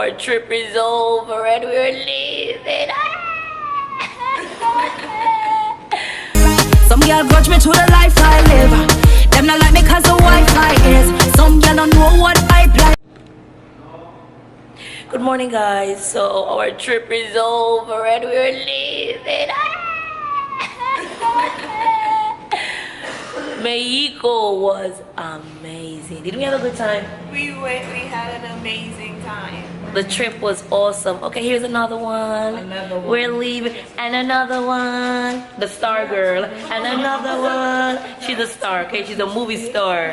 our trip is over and we're leaving. Some girl grudge me to the life I live. Them not like me cause the Wi-Fi is. Some girl don't know what I plan. Good morning, guys. So our trip is over and we're leaving. Mexico was amazing. Did we have a good time? We had an amazing time. The trip was awesome. Okay, here's another one. We're leaving. And another one. The star girl. And another one. She's a star, okay? She's a movie star.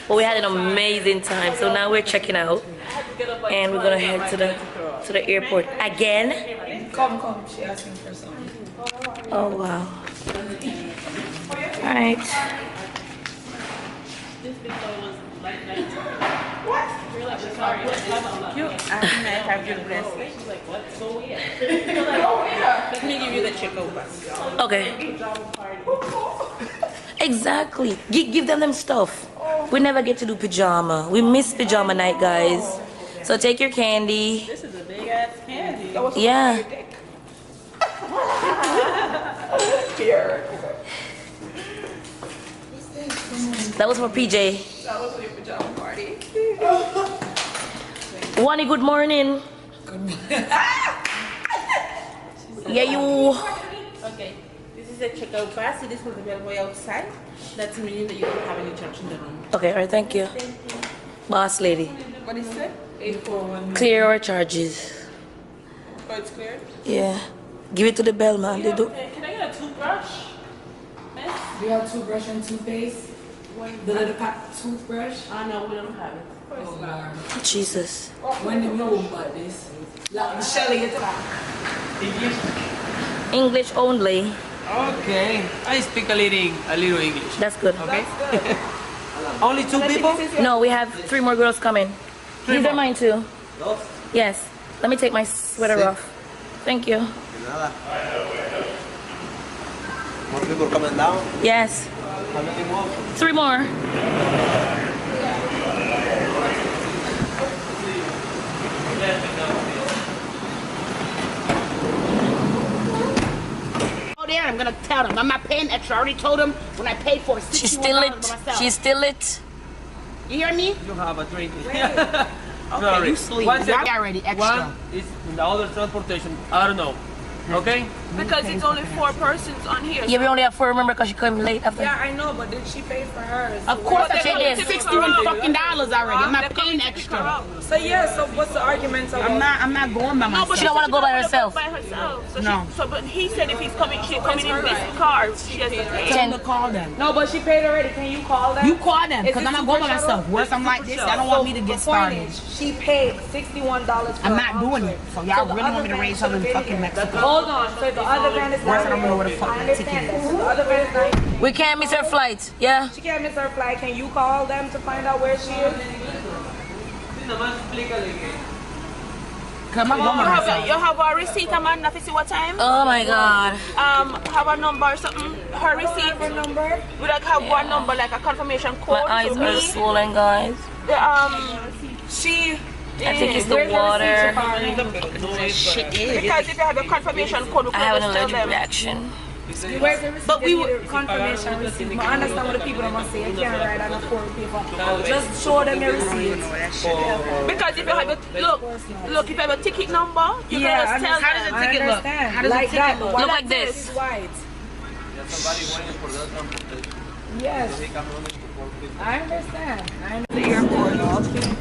But we had an amazing time. So now we're checking out. And we're gonna head to the airport again. Come. She asking for something. Oh wow. Alright. Let me give you the chicken bus. Okay. Exactly. Give them stuff. We never get to do pajama. We miss pajama night, guys. So take your candy. This is a big ass candy. Yeah. Here. That was for PJ. That was for your pajama party. Wani, good morning. Good morning. Yeah, you. Okay, this is a checkout pass. It is for the bellboy outside. That's meaning that you don't have any charge in the room. Okay, alright, thank you. Boss lady. What is it? 841. Clear our charges. Oh, it's cleared? Yeah. Give it to the bellman. They do. Can I get a toothbrush? Do you have toothbrush and toothpaste? The little toothbrush? No, we don't have it. Oh, Lord. Jesus. When do you know about this? Like Shelly, get the English only. Okay, I speak a little English. That's good. Okay. Only two people? No, we have 3 more girls coming. These are mine too. Dos. Yes. Let me take my sweater off. Thank you. Nada. More people coming down? Yes. How many more? 3 more. There, I'm gonna tell them I'm not paying extra. I already told them when I paid for it. She's still lit. She's still lit. You hear me? You have a drink. Okay, you sleep. One Y'all already extra. One is in the other transportation. I don't know. Okay? Because it's only 4 persons on here. Yeah, we only have 4, remember, because she came late after. Yeah, I know, but did she pay for hers? Of course, I She paid did. $61 fucking already. I'm not paying extra. So yeah, so what's the argument about? I'm not going by myself. She don't want to go by herself. By herself. So No. but he said if she's coming in this car, she has to pay. Tell them to call them. No, but she paid already. Can you call them? You call them, because Is I'm it not going by super myself. shuttle? Worse, I'm like this. I don't want me to get started. She paid $61 for I'm a not round doing trip. it. So y'all the really want other me to van raise should something have fucking been- Mexico? Hold on. So the other van is Worse, I not don't know where the I fucking understand ticket that. is. So the other van is not. We can't miss her flight. Yeah. She can't miss her flight. Can you call them to find out where she is? Because I'm not going by myself. You have a receipt, Amanda, to see what time? Oh my God. Have a number or something? Her receipt? Her number? We like have one number, like a confirmation code. My eyes to are me. swollen, guys. She. I think it's the water. Shit is. Because if you have a confirmation code, we I have an can just tell allergic them. reaction. Where's the receipt? But we would confirmation receipt. I understand what the people are must say. You can't write on a form paper. Just show them your receipt. Because if you have a look, if you have a ticket number, you can just tell How does them. the ticket look? understand. How does Like the ticket that. look? Look like this. It's white. Yes. I understand.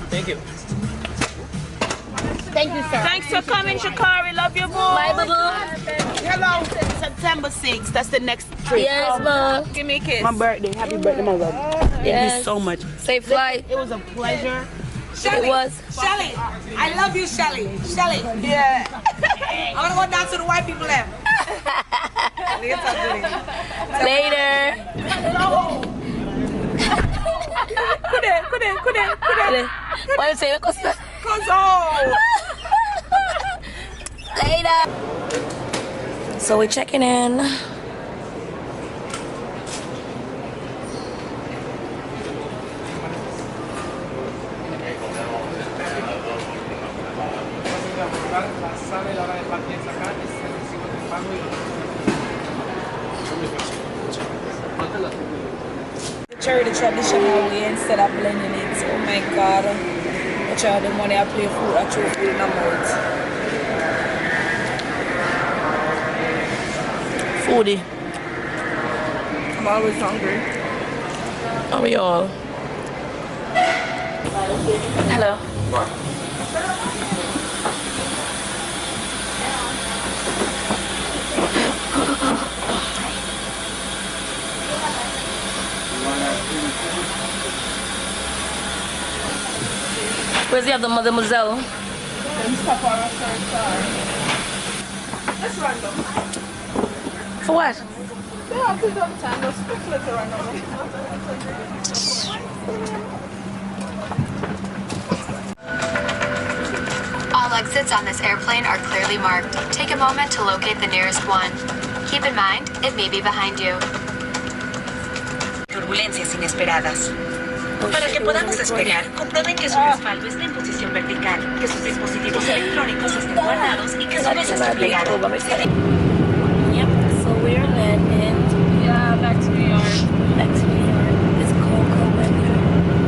Thank you. Thank you, sir. Thanks for coming, Shakari. Love you, boy. Bye, boo. Hello. September 6th. That's the next trip. Yes, ma. Give me a kiss. My birthday. Happy birthday, my love. Thank Yes. you so much. Safe flight. It was a pleasure. It was. Shelly, I love you, Shelly. Shelly. Yeah. I want to go down to the white people left. Later. Why you say Costa? Later. So we're checking in. Try the traditional way instead of blending it. Oh my god. I try the money I play food, I throw food in my mouth. Foodie. I'm always hungry. Are we all? Hello. Where's the other mademoiselle? Let's random. For what? Yeah, please don't time. Let's pick later random. All exits on this airplane are clearly marked. Take a moment to locate the nearest one. Keep in mind, it may be behind you. Turbulencias inesperadas. Para que podamos despegar, comprueben que su respaldo esté en posición vertical, que sus dispositivos electrónicos estén guardados y que su mesa esté plegada. Yep, so we're landing. Yeah, back to New York. Back to New York. It's cold weather.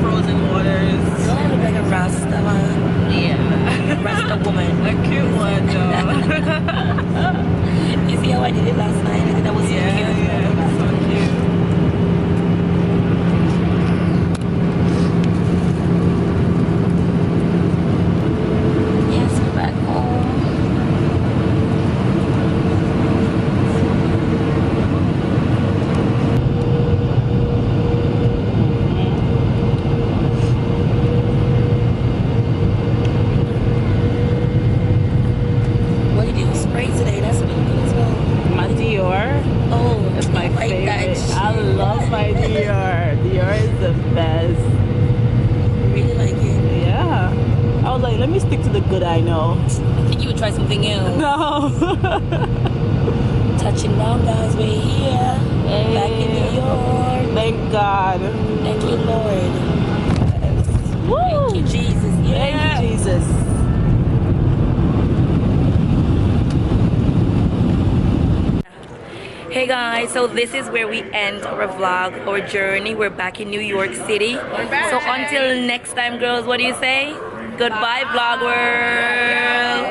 Frozen waters. Don't I look like a Rasta man? Yeah. Rasta woman. A cute one, though. You see how I did it last night? I think that was so cute. Yeah, so cute. Yes, we're back home. What do you do? Spray today? That's what you do as well. My Dior. Oh, It's my like favorite. that. I love my Dior. Dior is the best. Really like it. Yeah. I was like, let me stick to the good I know. I think you would try something else. No. Touching down, guys. We're here. Back in New York. Thank God. Thank you, Lord. Woo. Thank you, Jesus. Yeah. Thank you, Jesus. Hey guys, so this is where we end our vlog, our journey. We're back in New York City. So until next time, girls, what do you say? Goodbye, vlog world.